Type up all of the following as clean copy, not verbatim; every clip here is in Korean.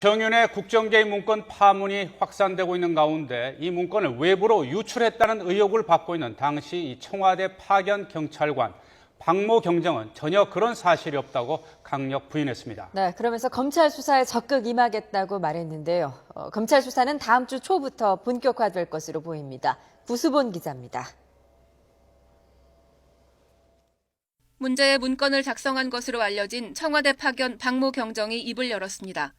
정윤의 국정개입 문건 파문이 확산되고 있는 가운데 이 문건을 외부로 유출했다는 의혹을 받고 있는 당시 청와대 파견 경찰관 박모 경정은 전혀 그런 사실이 없다고 강력 부인했습니다. 네, 그러면서 검찰 수사에 적극 임하겠다고 말했는데요. 검찰 수사는 다음 주 초부터 본격화될 것으로 보입니다. 구수본 기자입니다. 문제의 문건을 작성한 것으로 알려진 청와대 파견 박모 경정이 입을 열었습니다.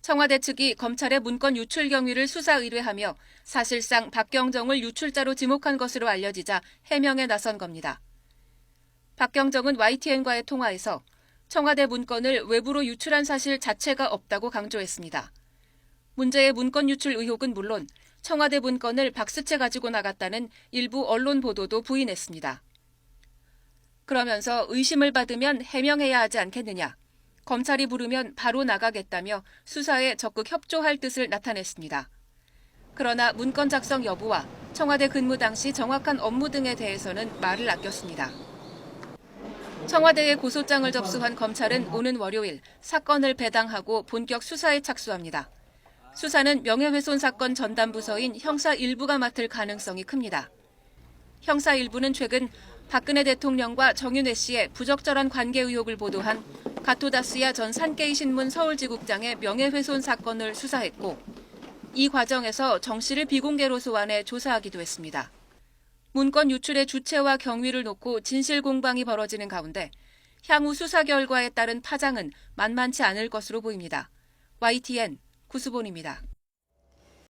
청와대 측이 검찰의 문건 유출 경위를 수사 의뢰하며 사실상 박 경정을 유출자로 지목한 것으로 알려지자 해명에 나선 겁니다. 박 경정은 YTN과의 통화에서 청와대 문건을 외부로 유출한 사실 자체가 없다고 강조했습니다. 문제의 문건 유출 의혹은 물론 청와대 문건을 박스채 가지고 나갔다는 일부 언론 보도도 부인했습니다. 그러면서 의심을 받으면 해명해야 하지 않겠느냐, 검찰이 부르면 바로 나가겠다며 수사에 적극 협조할 뜻을 나타냈습니다. 그러나 문건 작성 여부와 청와대 근무 당시 정확한 업무 등에 대해서는 말을 아꼈습니다. 청와대에 고소장을 접수한 검찰은 오는 월요일 사건을 배당하고 본격 수사에 착수합니다. 수사는 명예훼손 사건 전담 부서인 형사 1부가 맡을 가능성이 큽니다. 형사 1부는 최근 박근혜 대통령과 정윤회 씨의 부적절한 관계 의혹을 보도한 가토다스야 전 산케이 신문 서울지국장의 명예훼손 사건을 수사했고, 이 과정에서 정 씨를 비공개로 소환해 조사하기도 했습니다. 문건 유출의 주체와 경위를 놓고 진실 공방이 벌어지는 가운데 향후 수사 결과에 따른 파장은 만만치 않을 것으로 보입니다. YTN 구수본입니다.